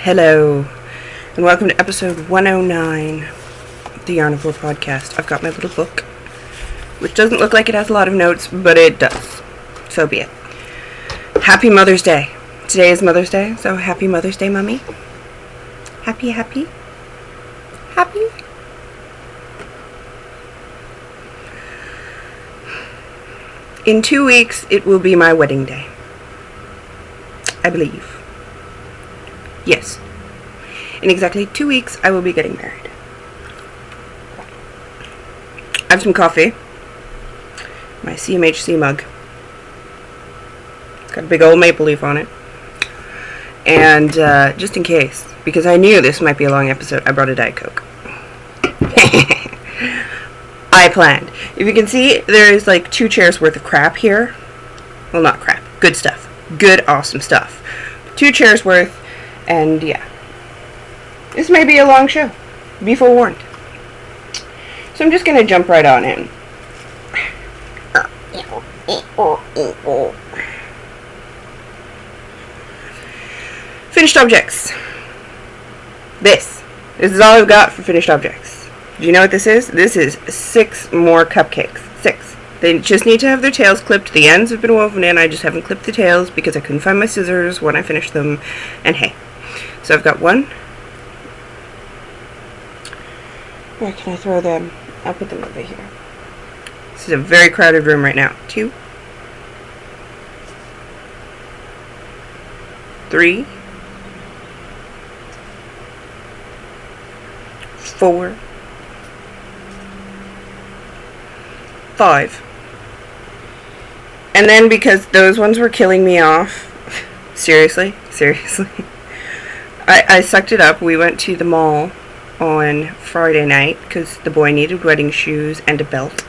Hello, and welcome to episode 109 of the Yarn of Lore podcast. I've got my little book, which doesn't look like it has a lot of notes, but it does. So be it. Happy Mother's Day. Today is Mother's Day, so happy Mother's Day, Mummy. Happy? In 2 weeks, it will be my wedding day. I believe. Yes. In exactly 2 weeks, I will be getting married. I have some coffee. My CMHC mug. It's got a big old maple leaf on it. And just in case, because I knew this might be a long episode, I brought a Diet Coke. I planned. If you can see, there's like 2 chairs worth of crap here. Well, not crap. Good stuff. Good, awesome stuff. 2 chairs worth, and yeah. This may be a long show. Be forewarned. So I'm just going to jump right on in. Finished objects. This is all I've got for finished objects. Do you know what this is? This is 6 more cupcakes. 6. They just need to have their tails clipped. The ends have been woven in. I just haven't clipped the tails because I couldn't find my scissors when I finished them. And hey. So I've got 1. Where can I throw them? I'll put them over here. This is a very crowded room right now. 2. 3. 4. 5. And then because those ones were killing me off, seriously, I sucked it up. We went to the mall on Friday night because the boy needed wedding shoes and a belt.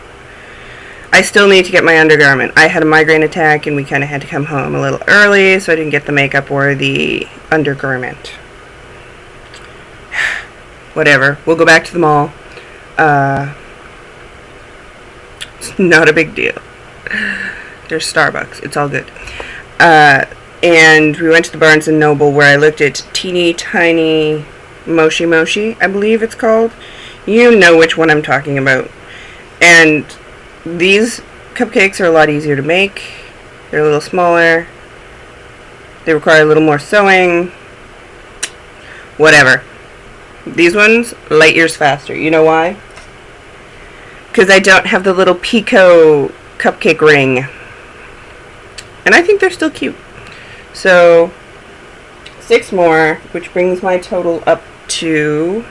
I still need to get my undergarment. I had a migraine attack and we kind of had to come home a little early, so I didn't get the makeup or the undergarment. Whatever. We'll go back to the mall. It's not a big deal. There's Starbucks. It's all good. And we went to the Barnes & Noble where I looked at teeny tiny Moshi, I believe it's called. You know which one I'm talking about. And these cupcakes are a lot easier to make. They're a little smaller. They require a little more sewing. Whatever. These ones, light years faster. You know why? Because I don't have the little Pico cupcake ring. And I think they're still cute. So, 6 more, which brings my total up to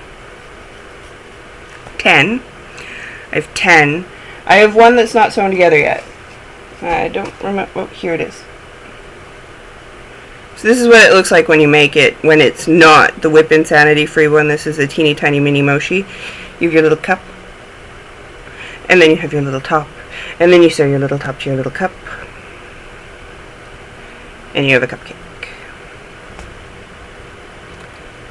10. I have 10. I have 1 that's not sewn together yet. I don't remember. Oh, here it is. So this is what it looks like when you make it, when it's not the Whip Insanity free one. This is a teeny tiny mini Moshi. You have your little cup. And then you have your little top. And then you sew your little top to your little cup. And you have a cupcake.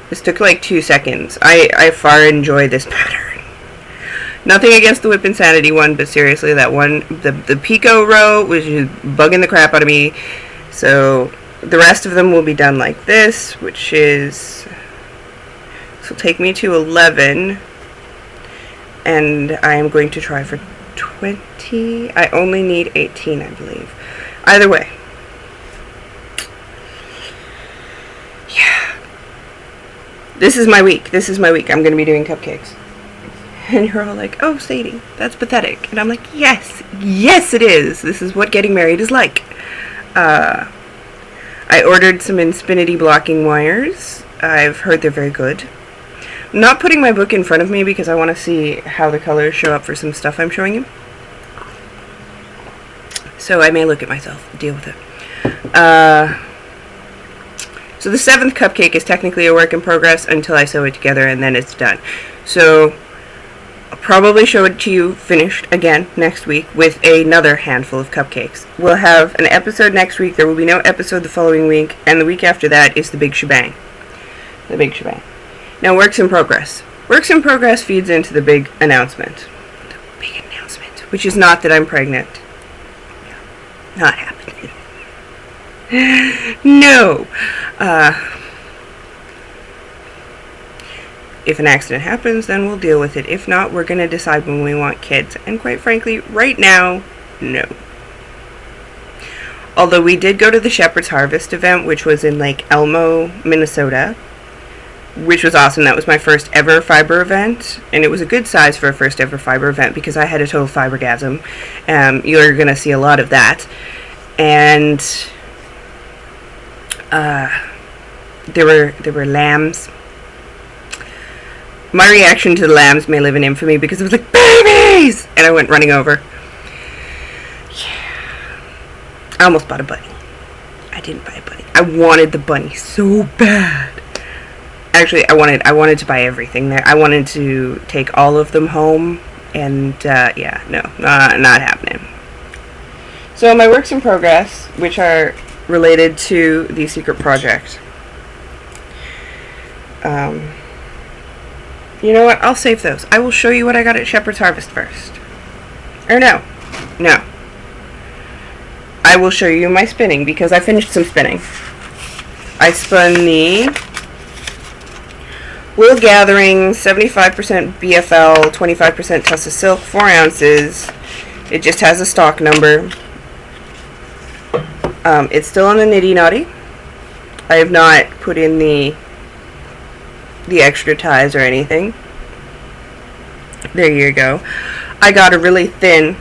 This took like 2 seconds. I far enjoy this pattern. Nothing against the Whip Insanity one, but seriously, that one, the Pico row was just bugging the crap out of me. So the rest of them will be done like this, which is, this will take me to 11. And I am going to try for 20. I only need 18, I believe. Either way. Yeah. This is my week. I'm going to be doing cupcakes. And you're all like, oh, Sadie, that's pathetic. And I'm like, yes it is. This is what getting married is like. I ordered some Infinity blocking wires. I've heard they're very good. I'm not putting my book in front of me because I want to see how the colors show up for some stuff I'm showing you. So I may look at myself. Deal with it. So the 7th cupcake is technically a work in progress until I sew it together and then it's done. So I'll probably show it to you finished again next week with another handful of cupcakes. We'll have an episode next week. There will be no episode the following week. And the week after that is the big shebang. The big shebang. Now, works in progress. Works in progress feeds into the big announcement. The big announcement. Which is not that I'm pregnant. No, not happening. No. If an accident happens, then we'll deal with it. If not, we're going to decide when we want kids. And quite frankly, right now, no. Although we did go to the Shepherd's Harvest event, which was in Lake Elmo, Minnesota, which was awesome. That was my first ever fiber event, and it was a good size for a first ever fiber event because I had a total fibergasm. You're going to see a lot of that. And there were lambs. My reaction to the lambs may live in infamy because it was like, babies! And I went running over. Yeah. I almost bought a bunny. I didn't buy a bunny. I wanted the bunny so bad. Actually, I wanted to buy everything there. I wanted to take all of them home, and yeah, no, not happening. So my works in progress, which are related to the secret project. You know what? I'll save those. I will show you what I got at Shepherd's Harvest first. Or no. I will show you my spinning because I finished some spinning. I spun the Wool Gathering 75% BFL, 25% Tussa Silk, 4 ounces. It just has a stock number. It's still on the Nitty Naughty. I have not put in the extra ties or anything. There you go. I got a really thin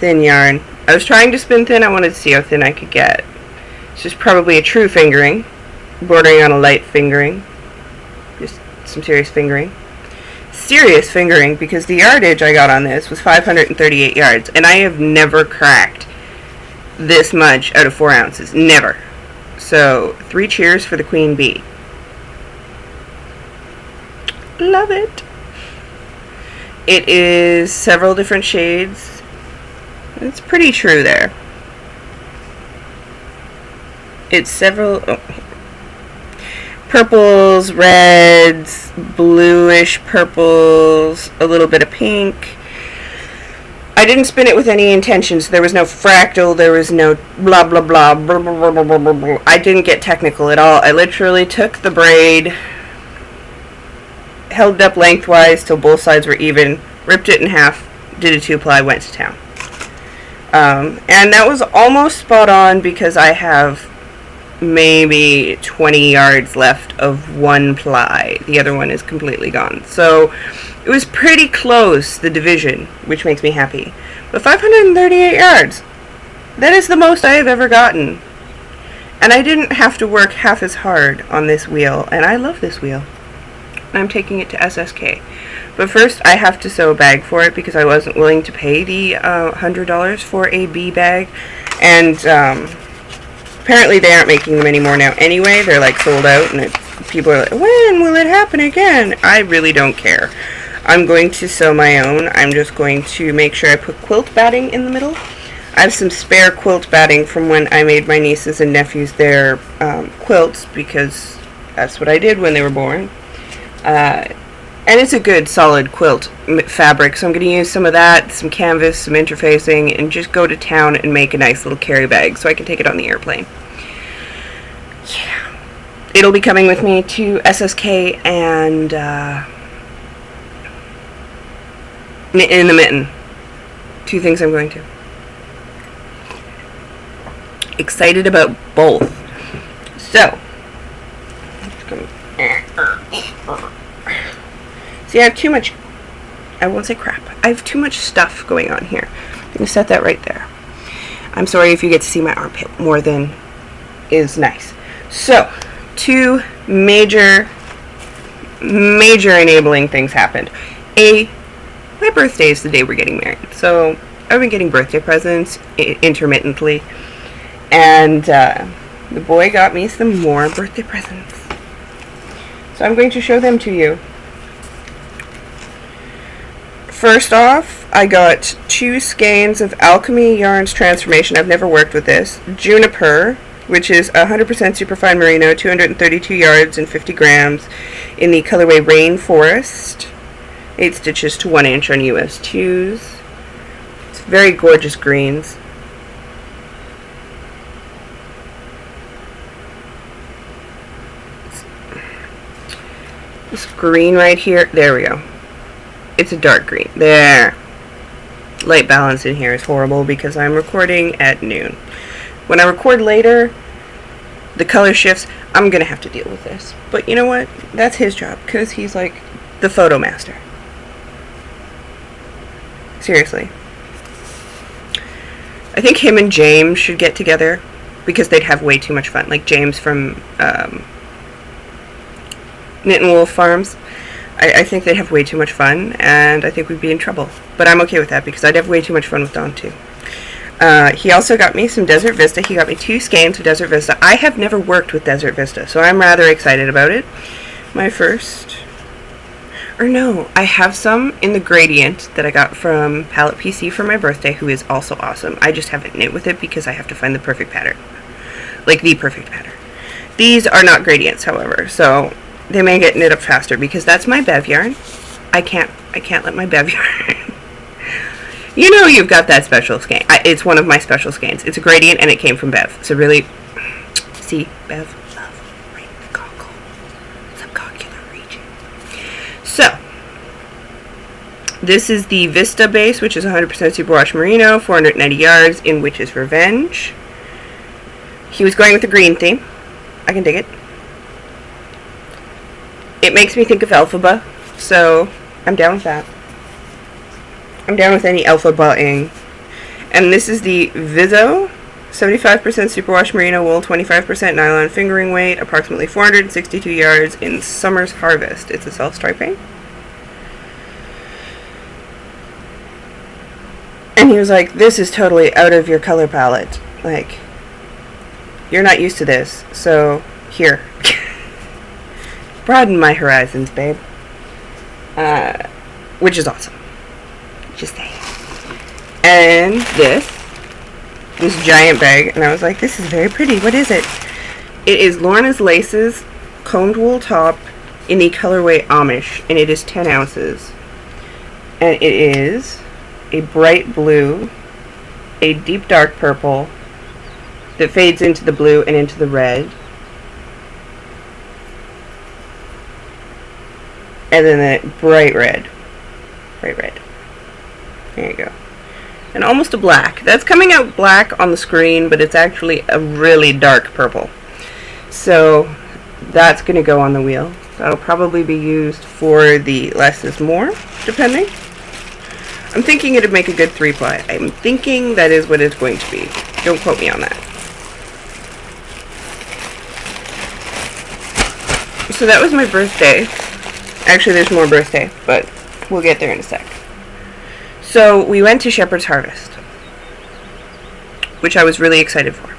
yarn. I was trying to spin thin. I wanted to see how thin I could get. It's just probably a true fingering, bordering on a light fingering. Just some serious fingering. Serious fingering, because the yardage I got on this was 538 yards, and I have never cracked this much out of 4 ounces. Never. So, 3 cheers for the Queen Bee. Love it. It is several different shades. It's pretty true there. It's several purples, reds, bluish purples, a little bit of pink. I didn't spin it with any intentions. There was no fractal, there was no blah blah blah, blah, blah, blah, blah, blah, blah. I didn't get technical at all. I literally took the braid, held it up lengthwise till both sides were even, ripped it in half, did a 2-ply, went to town. And that was almost spot on because I have maybe 20 yards left of 1 ply. The other one is completely gone. So it was pretty close, the division, which makes me happy. But 538 yards, that is the most I have ever gotten. And I didn't have to work half as hard on this wheel, and I love this wheel. I'm taking it to SSK. But first, I have to sew a bag for it because I wasn't willing to pay the $100 for a bee bag. And apparently they aren't making them anymore now anyway. They're like sold out, and people are like, when will it happen again? I really don't care. I'm going to sew my own. I'm just going to make sure I put quilt batting in the middle. I have some spare quilt batting from when I made my nieces and nephews their quilts, because that's what I did when they were born. And it's a good solid quilt fabric, so I'm going to use some of that, some canvas, some interfacing, and just go to town and make a nice little carry bag so I can take it on the airplane. Yeah. It'll be coming with me to SSK and in the mitten. 2 things I'm going to. Excited about both. So, see, I have too much, I won't say crap, I have too much stuff going on here. I'm going to set that right there. I'm sorry if you get to see my armpit more than is nice. So, 2 major enabling things happened. My birthday is the day we're getting married. So, I've been getting birthday presents intermittently. And the boy got me some more birthday presents. So I'm going to show them to you. First off, I got 2 skeins of Alchemy Yarns Transformation. I've never worked with this. Juniper, which is 100% superfine merino, 232 yards and 50 grams in the colorway Rainforest. 8 stitches to 1 inch on US 2s. It's very gorgeous greens. this green right here. There we go. It's a dark green. There. Light balance in here is horrible because I'm recording at noon. When I record later, the color shifts. I'm going to have to deal with this. But you know what? That's his job because he's like the photo master. Seriously. I think him and James should get together because they'd have way too much fun. Like James from Knit and Wool Farms. I think they'd have way too much fun, and I think we'd be in trouble. But I'm okay with that because I'd have way too much fun with Dawn too. He also got me some Desert Vista. He got me 2 skeins of Desert Vista. I have never worked with Desert Vista, so I'm rather excited about it. My first... Or no, I have some in the gradient that I got from Palette PC for my birthday, who is also awesome. I just haven't knit with it because I have to find the perfect pattern. Like the perfect pattern. These are not gradients, however, so they may get knit up faster because that's my bev yarn. I can't let my bev yarn. You know you've got that special skein. It's one of my special skeins. It's a gradient and it came from Bev. So really, see, Bev, love, right, cockle, subcoccular region. So, this is the Vista base, which is 100% superwash merino, 490 yards in Witch's Revenge. He was going with the green theme. I can dig it. It makes me think of Elphaba, so I'm down with that. I'm down with any Elphaba-ing. And this is the Vizzo, 75% superwash merino wool, 25% nylon fingering weight, approximately 462 yards in Summer's Harvest. It's a self-striping. And he was like, this is totally out of your color palette. Like, you're not used to this, so here. Broaden my horizons, babe. Which is awesome. Just saying. And this giant bag, and I was like, this is very pretty. What is it? It is Lorna's Laces combed wool top in the colorway Amish, and it is 10 ounces. And it is a bright blue, a deep dark purple that fades into the blue and into the red, and then a bright red. There you go. And almost a black. That's coming out black on the screen, but it's actually a really dark purple. So that's going to go on the wheel. That'll probably be used for the less is more, depending. I'm thinking it'd make a good 3-ply. I'm thinking that is what it's going to be. Don't quote me on that. So that was my birthday. Actually, there's more birthday, but we'll get there in a sec. So we went to Shepherd's Harvest, which I was really excited for.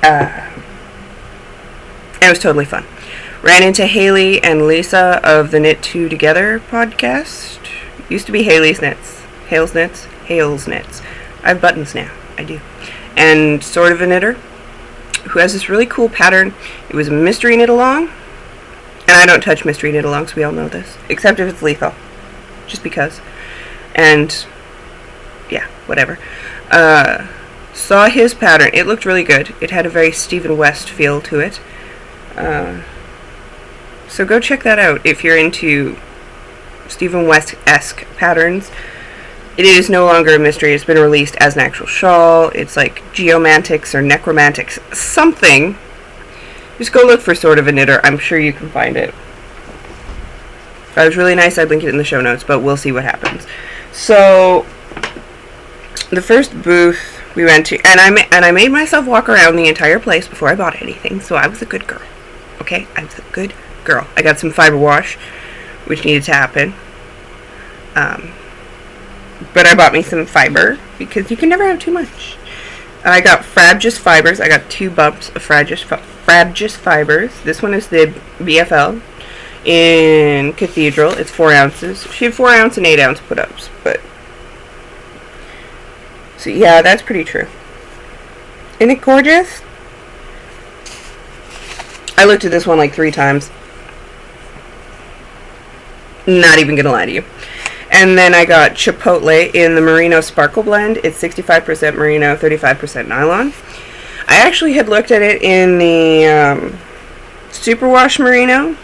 And it was totally fun. Ran into Haley and Lisa of the Knit 2 Together podcast. Used to be Haley's Knits. Hale's Knits. Hale's Knits. I have buttons now. I do. And Sort of a Knitter, who has this really cool pattern. It was a mystery knit along. And I don't touch mystery knit alongs, we all know this. Except if it's lethal. Just because. And, yeah, whatever. Saw his pattern. It looked really good. It had a very Stephen West feel to it. So go check that out if you're into Stephen West-esque patterns. It is no longer a mystery. It's been released as an actual shawl. It's like Geomantics or Necromantics. Something. Just go look for Sort of a Knitter. I'm sure you can find it. That was really nice. I'd link it in the show notes, but we'll see what happens. So, the first booth we went to, and I made myself walk around the entire place before I bought anything, so I was a good girl. Okay? I was a good girl. I got some fiber wash, which needed to happen. But I bought me some fiber, because you can never have too much. I got Frabjous fibers. I got 2 bumps of Frabjous fibers. This one is the BFL in Cathedral. It's 4 ounces. She had 4 ounce and 8 ounce put-ups, but so yeah, that's pretty true. Isn't it gorgeous? I looked at this one like 3 times. Not even gonna lie to you. And then I got Chipotle in the Merino Sparkle Blend. It's 65% merino, 35% nylon. I actually had looked at it in the superwash merino,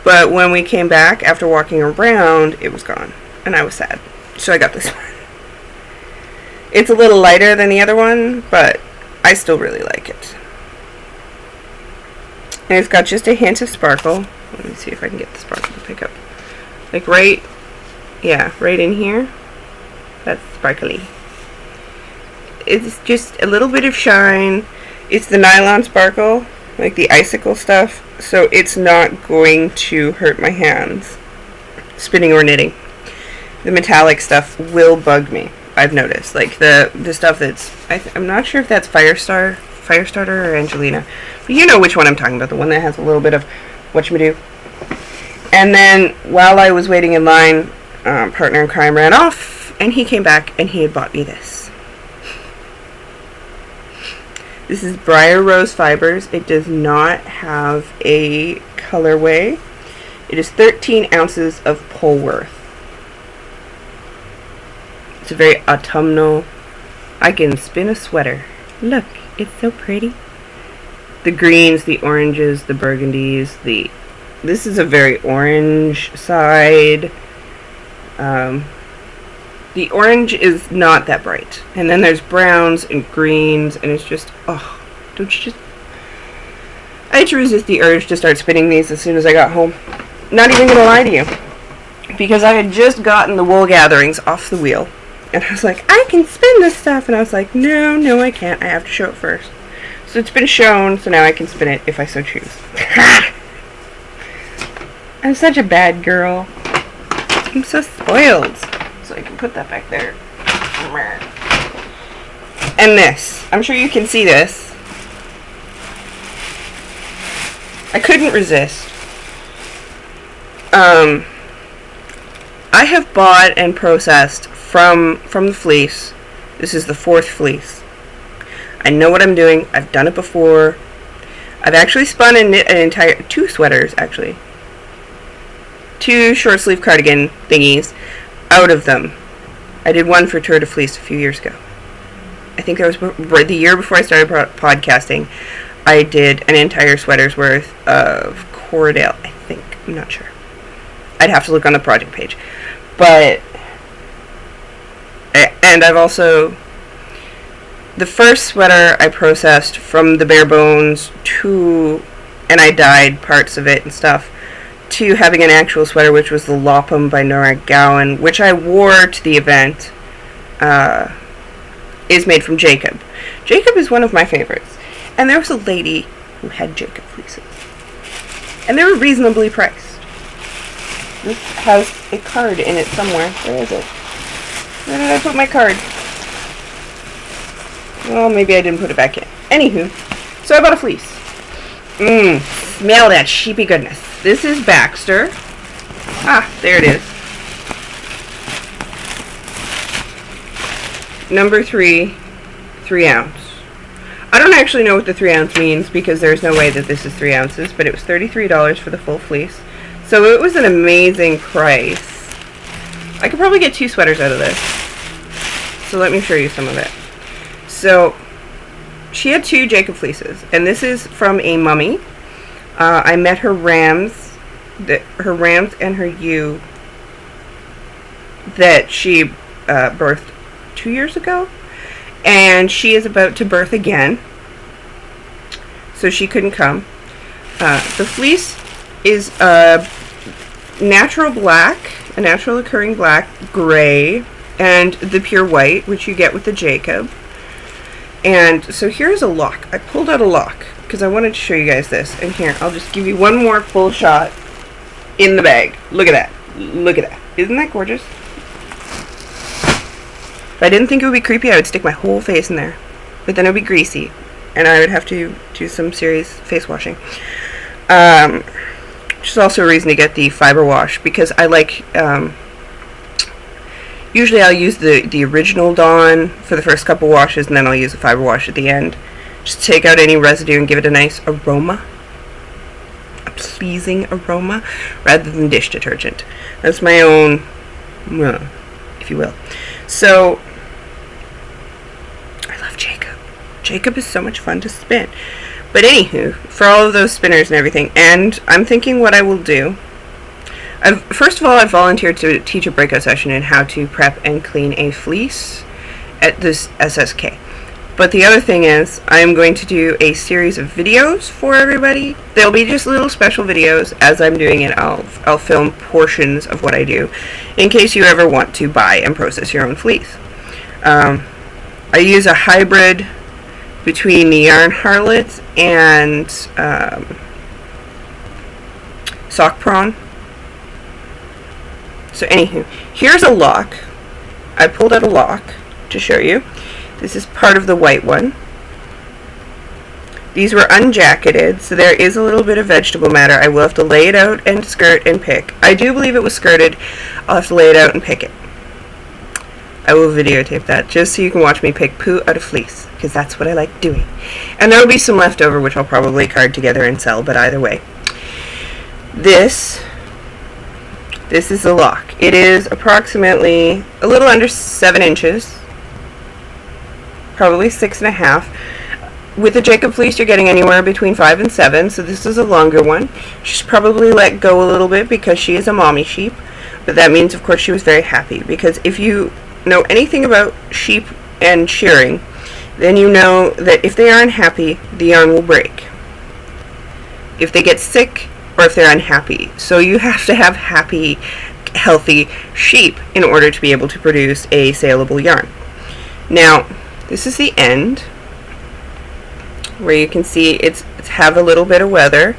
but when we came back after walking around, it was gone, and I was sad. So I got this one. It's a little lighter than the other one, but I still really like it. And it's got just a hint of sparkle. Let me see if I can get the sparkle to pick up. Like right in here. That's sparkly. It's just a little bit of shine. It's the nylon sparkle, like the icicle stuff, so it's not going to hurt my hands spinning or knitting. The metallic stuff will bug me, I've noticed. Like the stuff that's, I'm not sure if that's Firestarter or Angelina, but you know which one I'm talking about, the one that has a little bit of whatchamado. And then while I was waiting in line, partner in crime ran off, and he came back and he had bought me this. This is Briar Rose Fibers. It does not have a colorway. It is 13 ounces of Polworth. It's a very autumnal. I can spin a sweater. Look, it's so pretty. The greens, the oranges, the burgundies, this is a very orange side. The orange is not that bright. And then there's browns and greens, and it's just, oh, don't you just... I had to resist the urge to start spinning these as soon as I got home. Not even going to lie to you. Because I had just gotten the wool gatherings off the wheel. And I was like, I can spin this stuff. And I was like, no, I can't. I have to show it first. So it's been shown, so now I can spin it if I so choose. I'm such a bad girl. I'm so spoiled. So I can put that back there. And this. I'm sure you can see this. I couldn't resist. I have bought and processed from the fleece. This is the 4th fleece. I know what I'm doing. I've done it before. I've actually spun and knit an entire 2 sweaters, actually. 2 short sleeve cardigan thingies out of them. I did one for Tour de Fleece a few years ago. I think that was the year before I started podcasting. I did an entire sweater's worth of Cordell, I think. I'm not sure. I'd have to look on the project page. But, and I've also, the first sweater I processed from the bare bones to, and I dyed parts of it and stuff, to having an actual sweater, which was the Lopum by Nora Gowan, which I wore to the event, is made from Jacob. Jacob is one of my favorites. And there was a lady who had Jacob fleeces. And they were reasonably priced. This has a card in it somewhere. Where is it? Where did I put my card? Well, maybe I didn't put it back in. Anywho, so I bought a fleece. Smell that sheepy goodness. This is Baxter. Ah, there it is. Number 3, 3 ounce. I don't actually know what the 3 ounce means because there's no way that this is 3 ounces, but it was $33 for the full fleece. So it was an amazing price. I could probably get 2 sweaters out of this. So let me show you some of it. So she had 2 Jacob fleeces, and this is from a mummy. I met her rams and her ewe that she birthed 2 years ago, and she is about to birth again, so she couldn't come. The fleece is a natural black, a natural occurring black, gray, and the pure white, which you get with the Jacob. And so here's a lock. I pulled out a lock because I wanted to show you guys this. And here, I'll just give you one more full shot in the bag. Look at that. Look at that. Isn't that gorgeous? If I didn't think it would be creepy, I would stick my whole face in there. But then it would be greasy. And I would have to do some serious face washing. Which is also a reason to get the fiber wash. Because I like... usually I'll use the original Dawn for the first couple washes, and then I'll use a fiber wash at the end. Just take out any residue and give it a nice aroma. A pleasing aroma, rather than dish detergent. That's my own, if you will. So, I love Jacob. Jacob is so much fun to spin. But anywho, for all of those spinners and everything, and I'm thinking what I will do. First of all, I've volunteered to teach a breakout session in how to prep and clean a fleece at this SSK. But the other thing is, I'm going to do a series of videos for everybody. They'll be just little special videos. As I'm doing it, I'll film portions of what I do, in case you ever want to buy and process your own fleece. I use a hybrid between the Yarn Harlot and Sock Prawn. So anywho, here's a lock. I pulled out a lock to show you. This is part of the white one. These were unjacketed, so there is a little bit of vegetable matter. I will have to lay it out and skirt and pick. I do believe it was skirted. I'll have to lay it out and pick it. I will videotape that just so you can watch me pick poo out of fleece, because that's what I like doing. And there will be some left over, which I'll probably card together and sell, but either way. This is the lock. It is approximately a little under 7 inches. Probably 6.5. With the Jacob fleece, you're getting anywhere between 5 and 7, so this is a longer one. She's probably let go a little bit because she is a mommy sheep, but that means, of course, she was very happy, because if you know anything about sheep and shearing, then you know that if they are unhappy, the yarn will break. If they get sick, or if they're unhappy. So you have to have happy, healthy sheep in order to be able to produce a saleable yarn. Now, this is the end, where you can see it's have a little bit of weather.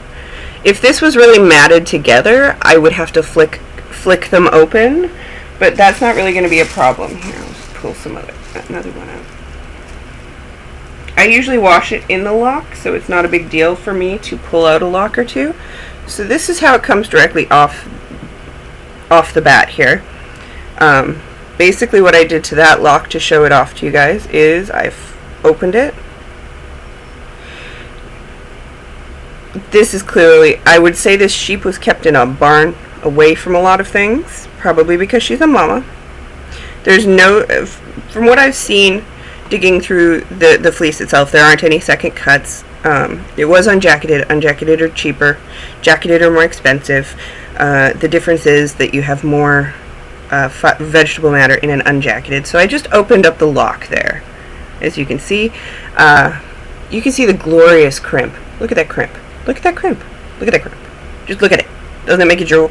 If this was really matted together, I would have to flick them open, but that's not really going to be a problem. Here, I'll just pull another one out. I usually wash it in the lock, so it's not a big deal for me to pull out a lock or two. So this is how it comes directly off the bat here. Basically what I did to that lock to show it off to you guys is I've opened it. This is clearly, I would say this sheep was kept in a barn away from a lot of things, probably because she's a mama. There's no, from what I've seen digging through the fleece itself, there aren't any second cuts. It was unjacketed. Unjacketed are cheaper. Jacketed are more expensive. The difference is that you have more vegetable matter in an unjacketed. So I just opened up the lock there. As you can see the glorious crimp. Look at that crimp. Look at that crimp. Look at that crimp. Just look at it. Doesn't it make you drool?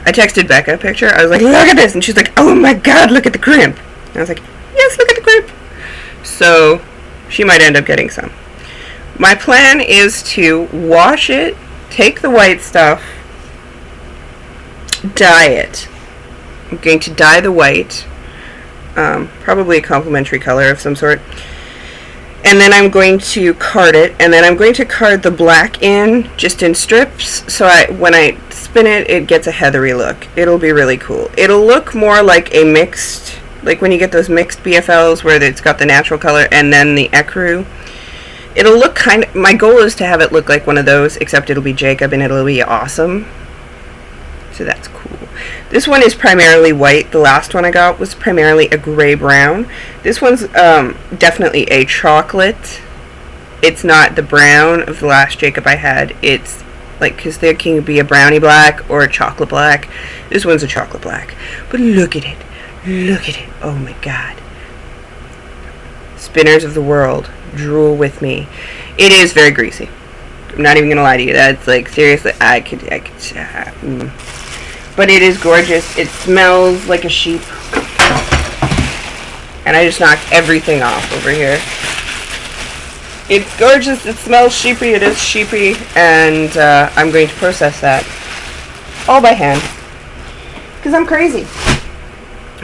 I texted Becca a picture. I was like, look at this. And she's like, oh my god, look at the crimp. And I was like, yes, look at the crimp. So she might end up getting some. My plan is to wash it, take the white stuff, dye it. I'm going to dye the white, probably a complementary color of some sort. And then I'm going to card it, and then I'm going to card the black in, just in strips, so when I spin it, it gets a heathery look. It'll be really cool. It'll look more like a mixed, like when you get those mixed BFLs where it's got the natural color and then the ecru. It'll look kind of, my goal is to have it look like one of those, except it'll be Jacob and it'll be awesome. So that's cool. This one is primarily white. The last one I got was primarily a gray-brown. This one's definitely a chocolate. It's not the brown of the last Jacob I had. It's like, because there can be a brownie black or a chocolate black. This one's a chocolate black. But look at it. Look at it. Oh my god. Spinners of the world, drool with me. It is very greasy. I'm not even going to lie to you. That's like, seriously, I could But it is gorgeous. It smells like a sheep. And I just knocked everything off over here. It's gorgeous. It smells sheepy. It is sheepy. And I'm going to process that all by hand. Because I'm crazy.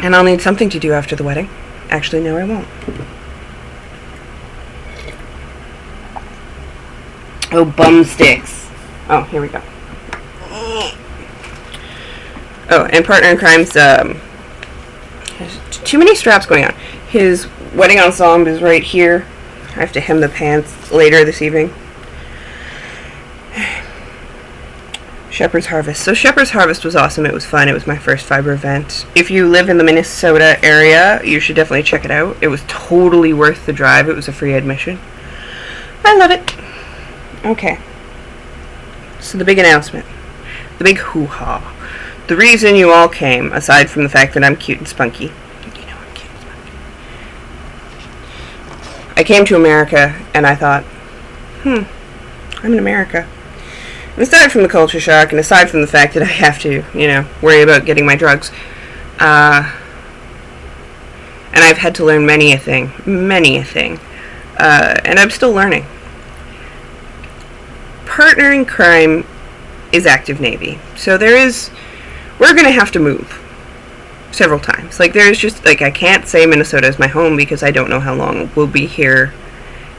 And I'll need something to do after the wedding. Actually, no, I won't. Oh, bum sticks. Oh, here we go. Oh, and Partner in Crime's, there's too many straps going on. His wedding ensemble is right here. I have to hem the pants later this evening. Shepherd's Harvest. So Shepherd's Harvest was awesome. It was fun. It was my first fiber event. If you live in the Minnesota area, you should definitely check it out. It was totally worth the drive. It was a free admission. I love it. Okay. So the big announcement. The big hoo-ha. The reason you all came, aside from the fact that I'm cute and spunky. You know I'm cute and spunky. I came to America and I thought, I'm in America. And aside from the culture shock and aside from the fact that I have to, worry about getting my drugs, and I've had to learn many a thing, and I'm still learning. Partner in crime is active Navy, so we're going to have to move several times. I can't say Minnesota is my home because I don't know how long we'll be here,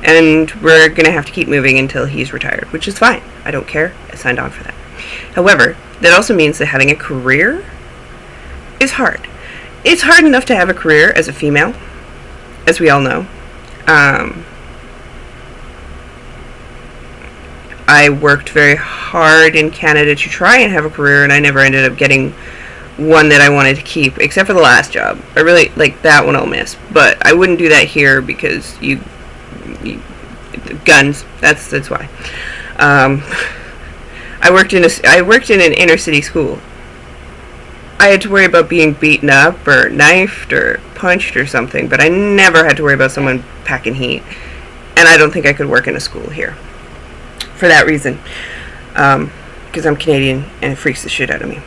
and we're going to have to keep moving until he's retired, which is fine. I don't care. I signed on for that. However, that also means that having a career is hard. It's hard enough to have a career as a female, as we all know. I worked very hard in Canada to try and have a career, and I never ended up getting one that I wanted to keep, except for the last job. I really, that one I'll miss. But I wouldn't do that here because guns, that's why. I worked in an inner city school. I had to worry about being beaten up or knifed or punched or something, but I never had to worry about someone packing heat. And I don't think I could work in a school here for that reason, because I'm Canadian and it freaks the shit out of me.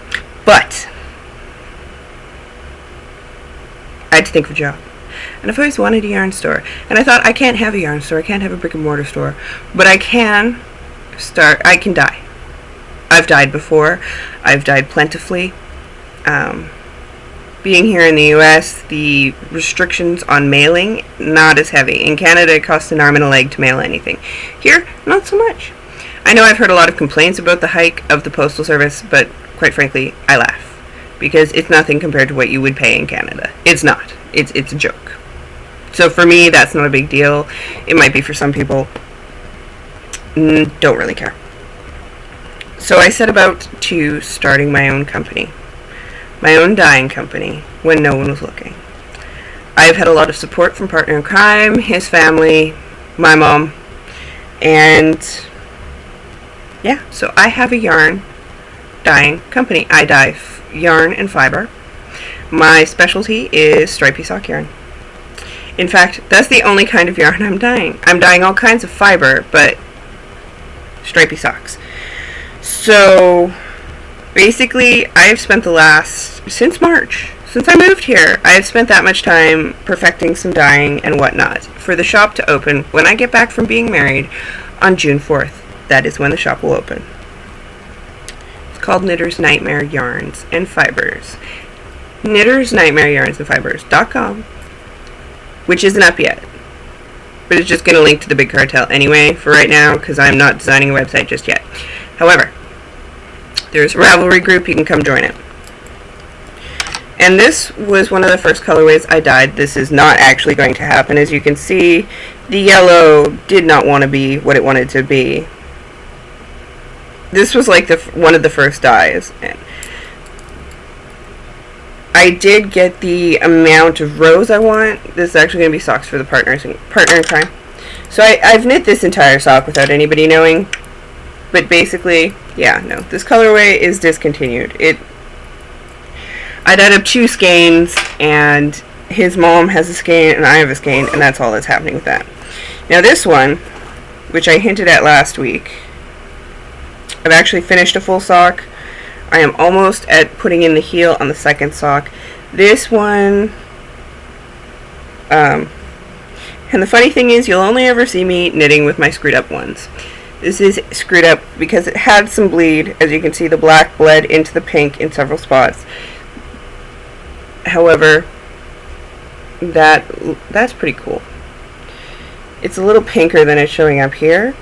But I had to think of a job. And I've always wanted a yarn store. And I thought, I can't have a yarn store, I can't have a brick and mortar store, but I can die. I've died before. I've died plentifully. Being here in the US, the restrictions on mailing, not as heavy. In Canada, it costs an arm and a leg to mail anything. Here, not so much. I know I've heard a lot of complaints about the hike of the Postal Service, but quite frankly, I laugh. Because it's nothing compared to what you would pay in Canada. It's not. It's a joke. So for me, that's not a big deal. It might be for some people. Don't really care. So I set about to starting my own company. My own dyeing company, when no one was looking. I've had a lot of support from Partner in Crime, his family, my mom, and yeah, so I have a yarn dyeing company. I dye yarn and fiber. My specialty is stripy sock yarn. In fact, that's the only kind of yarn I'm dyeing. I'm dyeing all kinds of fiber, but stripy socks. So basically, I've spent since March, since I moved here, I've spent that much time perfecting some dyeing and whatnot for the shop to open when I get back from being married on June 4th. That is when the shop will open. It's called Knitter's Nightmare Yarns and Fibers. Knitter's Nightmare Yarns and Fibers.com, which isn't up yet. But it's just going to link to the big cartel anyway for right now because I'm not designing a website just yet. However, there's a Ravelry group, you can come join it. And this was one of the first colorways I dyed. This is not actually going to happen. As you can see, the yellow did not want to be what it wanted to be. This was one of the first dyes. And I did get the amount of rows I want. This is actually going to be socks for the partner in crime. So I've knit this entire sock without anybody knowing. But basically, yeah, no, this colorway is discontinued. I dyed up 2 skeins, and his mom has a skein, and I have a skein, and that's all that's happening with that. Now this one, which I hinted at last week, I've actually finished a full sock. I am almost at putting in the heel on the second sock. This one, and the funny thing is, you'll only ever see me knitting with my screwed up ones. This is screwed up because it had some bleed. As you can see, the black bled into the pink in several spots. However, that's pretty cool. It's a little pinker than it's showing up here,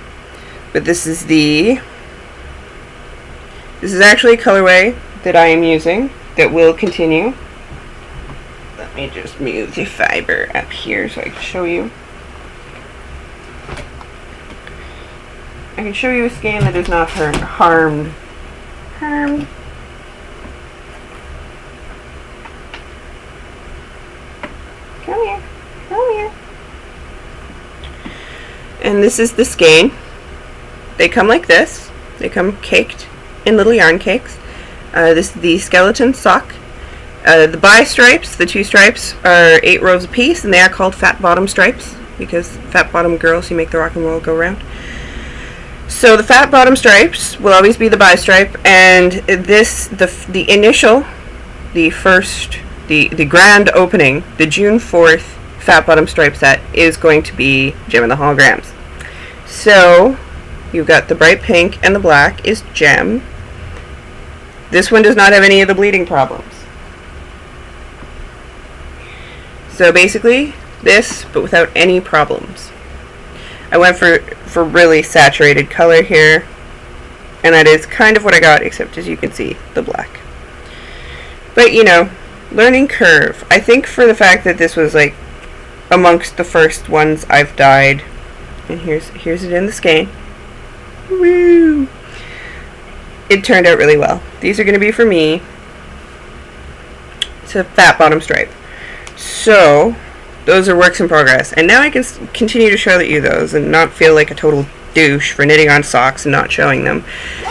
but this is actually a colorway that I am using that will continue. Let me just move the fiber up here so I can show you. I can show you a skein that is not harmed. Come here. And this is the skein. They come like this. They come caked in little yarn cakes. This is the skeleton sock. The bi-stripes, the 2 stripes, are 8 rows apiece, and they are called fat bottom stripes, because fat bottom girls who make the rock and roll go round. So the fat bottom stripes will always be the bi-stripe, and this, the initial, the first, the grand opening, the June 4th fat bottom stripe set is going to be Gem and the Holograms. So you've got the bright pink, and the black is Gem. This one does not have any of the bleeding problems. So basically, this, but without any problems. I went for really saturated color here, and that is kind of what I got, except as you can see, the black. But, you know, learning curve. I think for the fact that this was, like, amongst the first ones I've dyed, and here's it in the skein. Woo! It turned out really well. These are going to be for me. It's a fat bottom stripe. So, those are works in progress. And now I can continue to show you those and not feel like a total douche for knitting on socks and not showing them.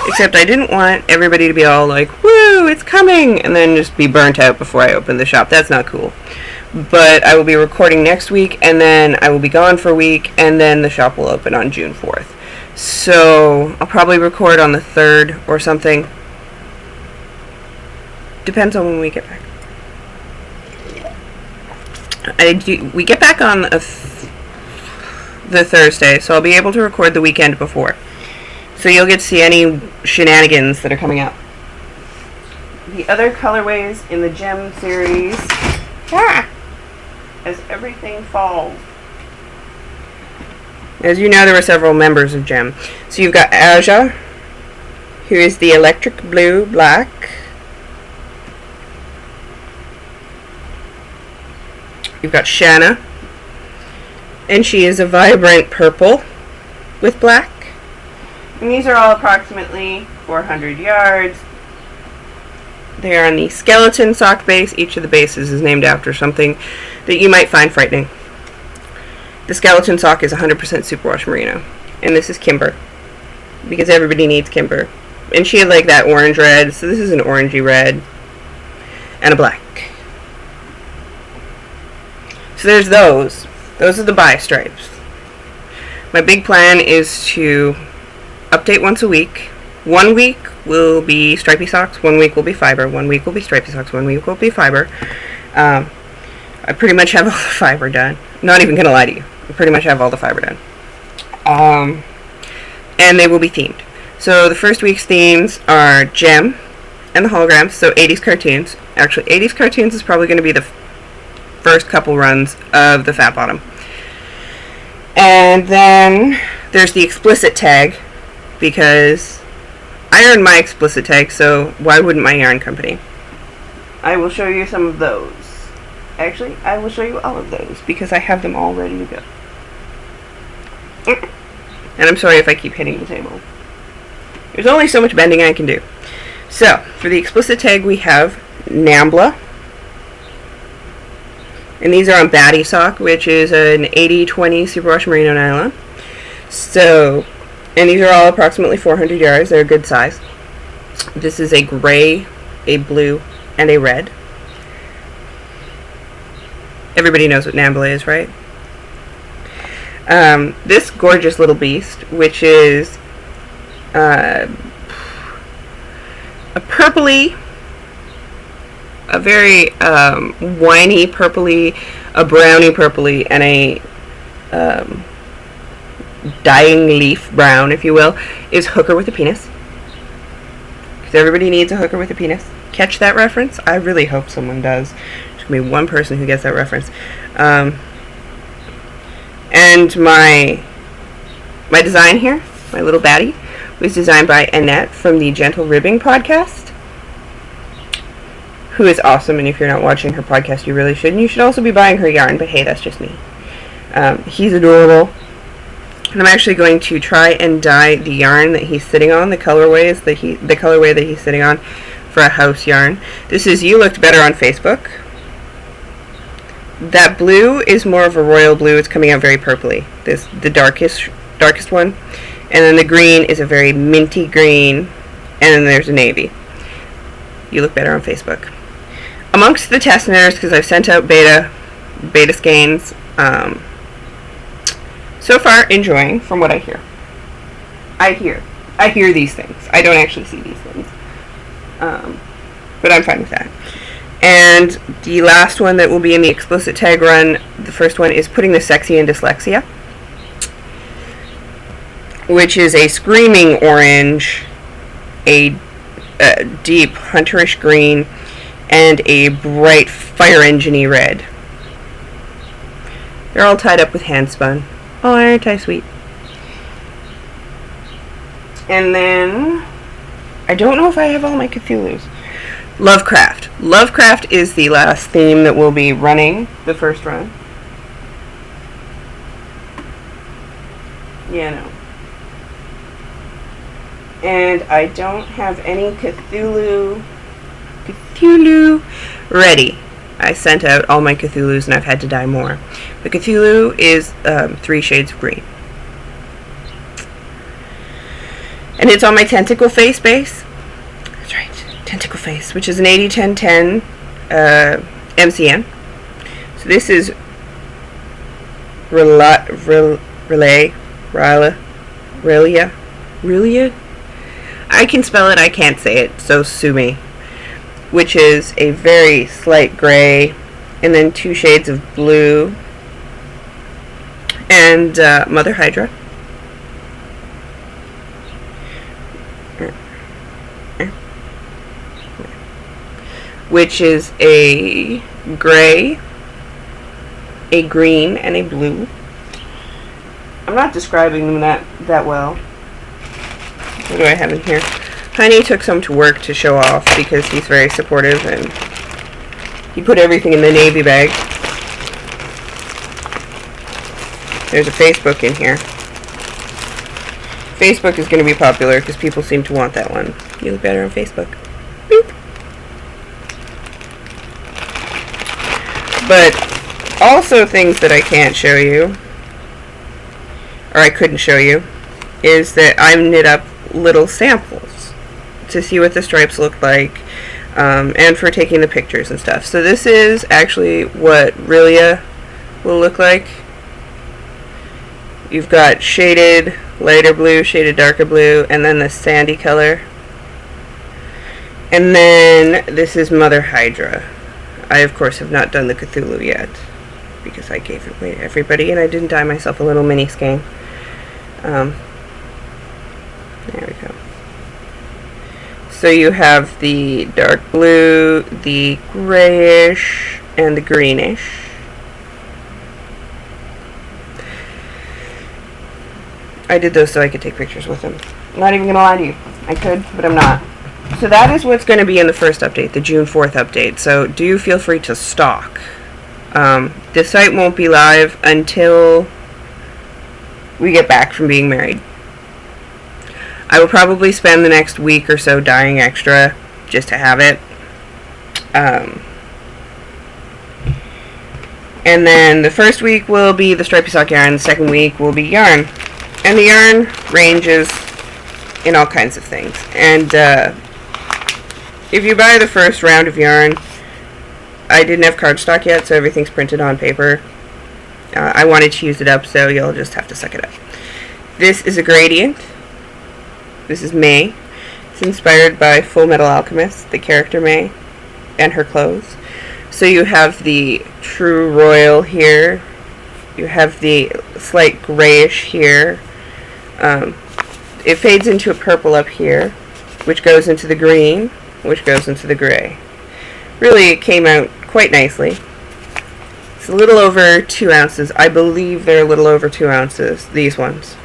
Except I didn't want everybody to be all like, woo, it's coming! And then just be burnt out before I open the shop. That's not cool. But I will be recording next week, and then I will be gone for a week, and then the shop will open on June 4th. So, I'll probably record on the 3rd or something. Depends on when we get back. We get back on the Thursday, so I'll be able to record the weekend before. So you'll get to see any shenanigans that are coming up. The other colorways in the Gem series, as everything falls. As you know, there were several members of Gem. So you've got Aja, who is the electric blue black. You've got Shanna, and she is a vibrant purple with black. And these are all approximately 400 yards. They are on the skeleton sock base. Each of the bases is named after something that you might find frightening. The skeleton sock is 100% superwash merino. And this is Kimber, because everybody needs Kimber. And she had like that orange red, so this is an orangey red and a black. So there's those. Those are the bi-stripes. My big plan is to update once a week. 1 week will be stripy socks, 1 week will be fiber, 1 week will be stripy socks, 1 week will be fiber. I pretty much have all the fiber done. Not even going to lie to you. I pretty much have all the fiber done. And they will be themed. So the first week's themes are Gem and the Holograms, so 80s cartoons. Actually, 80s cartoons is probably going to be the first couple runs of the Fat Bottom. And then there's the explicit tag, because I earned my explicit tag, so why wouldn't my yarn company? I will show you some of those. Actually, I will show you all of those, because I have them all ready to go. And I'm sorry if I keep hitting the table. There's only so much bending I can do. So, for the explicit tag we have Nambla. And these are on Batty Sock, which is an 80-20 superwash merino nylon. So, and these are all approximately 400 yards. They're a good size. This is a gray, a blue, and a red. Everybody knows what Nambla is, right? This gorgeous little beast, which is a purpley, a very winey purpley, a browny purpley, and a dying leaf brown, if you will, is Hooker with a Penis. Because everybody needs a hooker with a penis. Catch that reference? I really hope someone does. There's going to be one person who gets that reference. And my design here, my little baddie, was designed by Annette from the Gentle Ribbing podcast, who is awesome, and if you're not watching her podcast, you really should. And you should also be buying her yarn, but hey, that's just me. He's adorable. And I'm actually going to try and dye the yarn that he's sitting on, the colorway that he's sitting on, for a house yarn. This is You Looked Better on Facebook. That blue is more of a royal blue. It's coming out very purpley. The darkest darkest one. And then the green is a very minty green. And then there's a navy. You look better on Facebook. Amongst the test knitters, because I've sent out beta skeins, so far enjoying from what I hear. I hear these things. I don't actually see these things. But I'm fine with that. And the last one that will be in the explicit tag run, the first one, is Putting the Sexy in Dyslexia, which is a screaming orange, a deep hunterish green, and a bright fire engine-y red. They're all tied up with hand spun. Oh, aren't I sweet? And then I don't know if I have all my Cthulhu's. Lovecraft. Lovecraft is the last theme that will be running the first run. Yeah, no. And I don't have any Cthulhu ready. I sent out all my Cthulhu's and I've had to dye more. The Cthulhu is 3 shades of green. And it's on my Tentacle Face base. That's right, Tentacle Face, which is an 80-10-10 MCN. So this is Relia. I can spell it, I can't say it, so sue me. Which is a very slight gray, and then 2 shades of blue, and Mother Hydra. Which is a gray, a green, and a blue. I'm not describing them that well. What do I have in here? Honey took some to work to show off because he's very supportive and he put everything in the navy bag. There's a Facebook in here. Facebook is going to be popular because people seem to want that one. You look better on Facebook. Boop. But also things that I can't show you, or I couldn't show you, is that I've knit up little samples to see what the stripes look like, and for taking the pictures and stuff. So this is actually what Relia will look like. You've got shaded lighter blue, shaded darker blue, and then the sandy color. And then this is Mother Hydra. I, of course, have not done the Cthulhu yet, because I gave it away to everybody, and I didn't dye myself a little mini skein. There we go. So you have the dark blue, the grayish, and the greenish. I did those so I could take pictures with them. I'm not even going to lie to you. I could, but I'm not. So that is what's going to be in the first update, the June 4th update. So do feel free to stock. The site won't be live until we get back from being married. I will probably spend the next week or so dyeing extra just to have it. And then the first week will be the stripy sock yarn, the second week will be yarn. And the yarn ranges in all kinds of things. And if you buy the first round of yarn, I didn't have cardstock yet, so everything's printed on paper. I wanted to use it up, so you'll just have to suck it up. This is a gradient. This is May. It's inspired by Full Metal Alchemist, the character May, and her clothes. So you have the true royal here. You have the slight grayish here. It fades into a purple up here, which goes into the green, which goes into the gray. Really, it came out quite nicely. It's a little over 2 ounces. I believe they're a little over 2 ounces, these ones.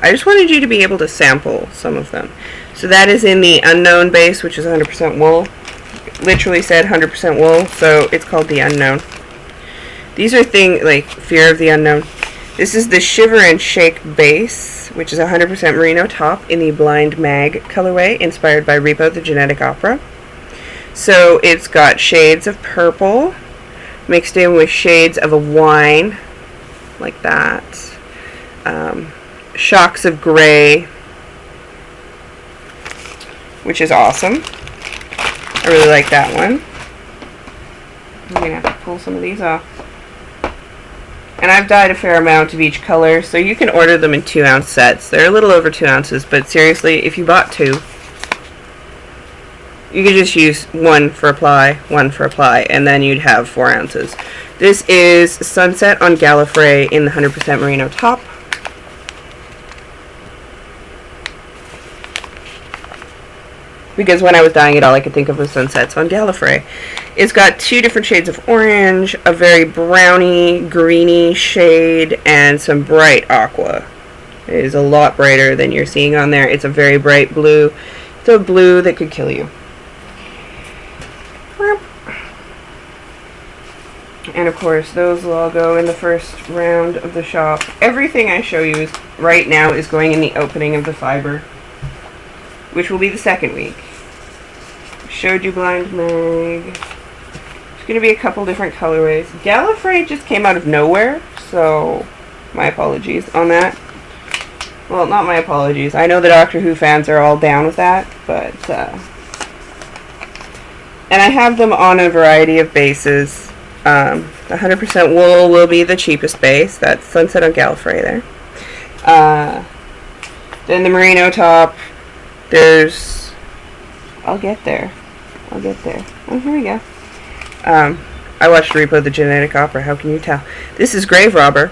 I just wanted you to be able to sample some of them. So that is in the Unknown base, which is 100% wool. Literally said 100% wool, so it's called the Unknown. These are things like Fear of the Unknown. This is the Shiver and Shake base, which is 100% merino top in the Blind Mag colorway, inspired by Repo the Genetic Opera. So it's got shades of purple mixed in with shades of a wine like that. Shocks of Gray, which is awesome. I really like that one. I'm going to have to pull some of these off. And I've dyed a fair amount of each color, so you can order them in 2-ounce sets. They're a little over 2 ounces, but seriously, if you bought 2, you could just use 1 for apply, and then you'd have 4 ounces. This is Sunset on Gallifrey in the 100% Merino top. Because when I was dyeing it, all I could think of was Sunsets on Gallifrey. It's got 2 different shades of orange, a very browny, greeny shade, and some bright aqua. It is a lot brighter than you're seeing on there. It's a very bright blue. It's a blue that could kill you. And of course, those will all go in the first round of the shop. Everything I show you right now is going in the opening of the fiber, which will be the second week. Showed you Blind Mag. There's going to be a couple different colorways. Gallifrey just came out of nowhere, so my apologies on that. Well, not my apologies. I know the Doctor Who fans are all down with that, but and I have them on a variety of bases. The 100% wool will be the cheapest base. That's Sunset on Gallifrey there. Then the merino top. There's... I'll get there. Oh, here we go. I watched Repo the Genetic Opera. How can you tell? This is Grave Robber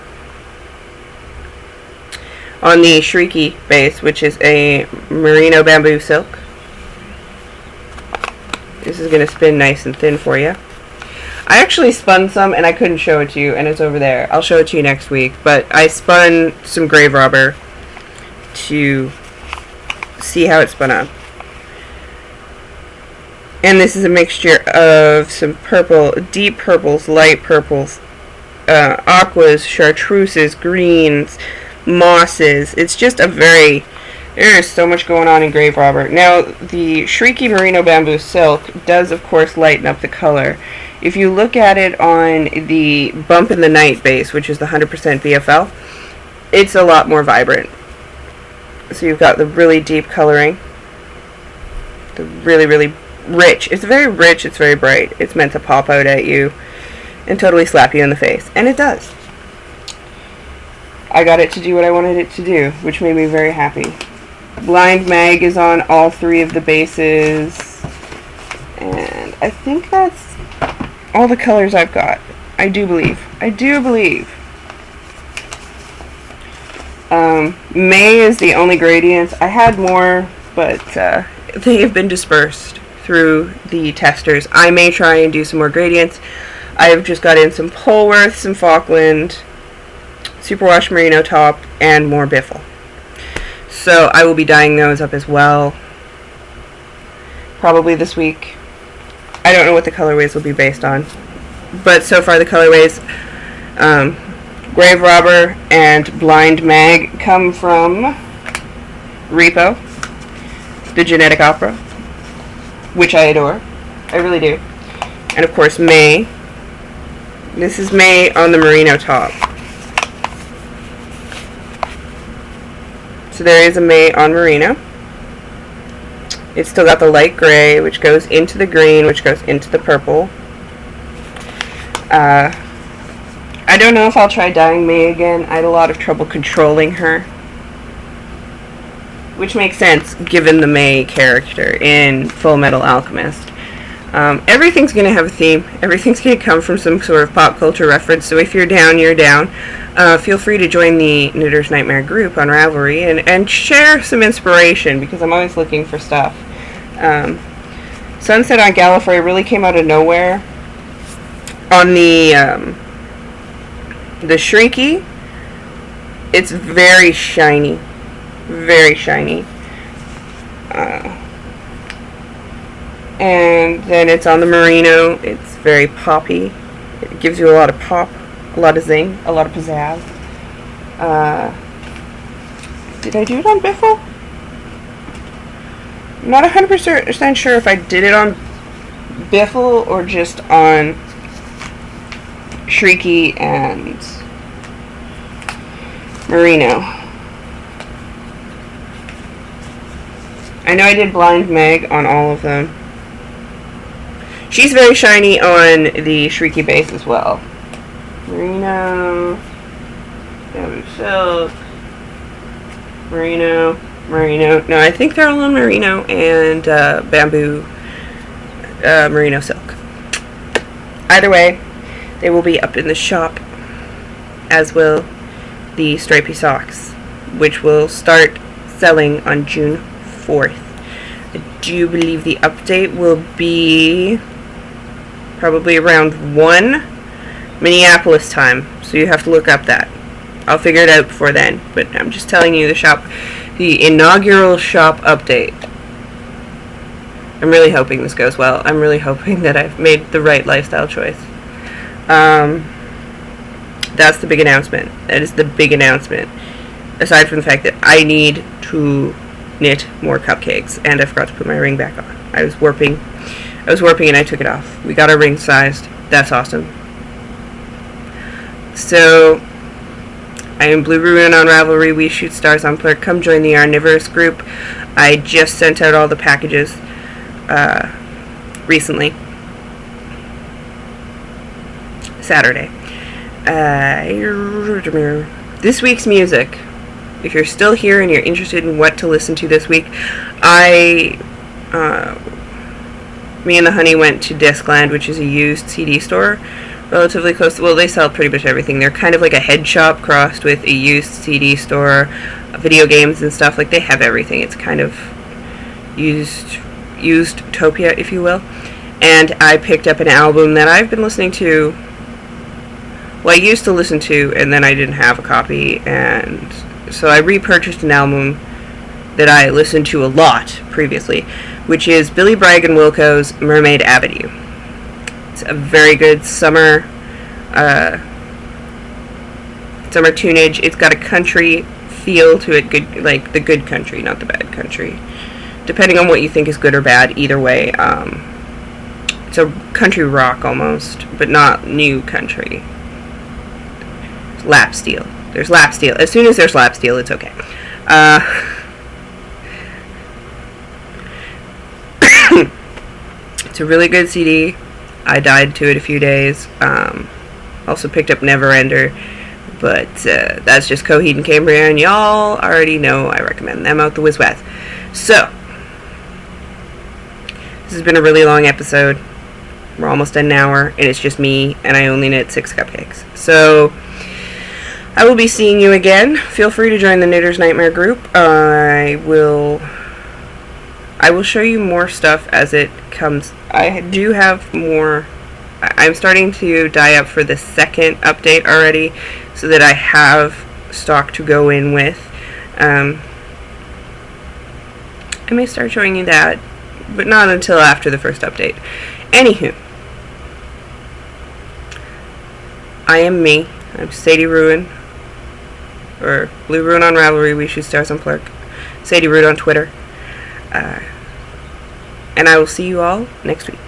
on the Shrieky base, which is a merino bamboo silk. This is going to spin nice and thin for you. I actually spun some and I couldn't show it to you, and it's over there. I'll show it to you next week. But I spun some Grave Robber to see how it spun up. And this is a mixture of some purple, deep purples, light purples, aquas, chartreuses, greens, mosses. It's just a very... There is so much going on in Grave Robber. Now, the Shrieky Merino Bamboo Silk does, of course, lighten up the color. If you look at it on the Bump in the Night base, which is the 100% BFL, it's a lot more vibrant. So you've got the really deep coloring, the really, really rich. It's very rich, it's very bright. It's meant to pop out at you and totally slap you in the face. And it does. I got it to do what I wanted it to do, which made me very happy. Blind Mag is on all 3 of the bases. And I think that's all the colors I've got. I do believe. May is the only gradients. I had more, but they have been dispersed through the testers. I may try and do some more gradients. I've just got in some Polworth, some Falkland, Superwash Merino top, and more Biffle. So I will be dyeing those up as well, probably this week. I don't know what the colorways will be based on, but so far the colorways, Grave Robber and Blind Mag, come from Repo, the Genetic Opera, which I adore. I really do. And of course May. This is May on the merino top. So there is a May on merino. It's still got the light gray, which goes into the green, which goes into the purple. I don't know if I'll try dyeing May again. I had a lot of trouble controlling her, which makes sense given the May character in Full Metal Alchemist. Everything's going to have a theme. Everything's going to come from some sort of pop culture reference, so if you're down, you're down. Feel free to join the Knitter's Nightmare group on Ravelry and share some inspiration, because I'm always looking for stuff. Sunset on Gallifrey really came out of nowhere. On the Shrieky, it's very shiny. Very shiny. And then it's on the merino. It's very poppy. It gives you a lot of pop, a lot of zing, a lot of pizzazz. Did I do it on Biffle? I'm not 100% sure if I did it on Biffle or just on Shrieky and Merino. I know I did Blind Meg on all of them. She's very shiny on the Shrieky base as well. Merino, Bamboo Silk, Merino. No, I think they're all on Merino and Bamboo Merino Silk. Either way, they will be up in the shop, as will the stripy socks, which will start selling on June 4th. I do believe the update will be probably around 1 Minneapolis time, so you have to look up that. I'll figure it out before then, but I'm just telling you the inaugural shop update. I'm really hoping this goes well. I'm really hoping that I've made the right lifestyle choice. That's the big announcement. That is the big announcement. Aside from the fact that I need to knit more cupcakes, and I forgot to put my ring back on. I was warping and I took it off. We got our ring sized. That's awesome. So, I am Blue Ruin on Ravelry. We shoot stars on Plurk. Come join the Yarnivorous group. I just sent out all the packages recently. Saturday. This week's music. If you're still here and you're interested in what to listen to this week, me and the honey went to Discland, which is a used CD store relatively close. Well, they sell pretty much everything. They're kind of like a head shop crossed with a used CD store, video games and stuff. Like, they have everything. It's kind of used Topia, if you will. And I picked up an album that I've been listening to. Well, I used to listen to, and then I didn't have a copy, and so I repurchased an album that I listened to a lot previously, which is Billy Bragg and Wilco's Mermaid Avenue. It's a very good summer tunage. It's got a country feel to it, good, like the good country, not the bad country. Depending on what you think is good or bad, either way, it's a country rock almost, but not new country. Lap steel. There's lap steel. As soon as there's lap steel, it's okay. It's a really good CD. I died to it a few days. Also picked up Neverender, but that's just Coheed and Cambria, and y'all already know I recommend them out the whiz-waz. So, this has been a really long episode. We're almost at an hour, and it's just me, and I only knit 6 cupcakes. So, I will be seeing you again. Feel free to join the Knitter's Nightmare group. I will show you more stuff as it comes. I do have more. I'm starting to die up for the second update already, so that I have stock to go in with. I may start showing you that, but not until after the first update. Anywho, I am me. I'm Sadie Ruin, or Blue Ruin on Ravelry. We shoot stars on Plurk. Sadie Ruin on Twitter. And I will see you all next week.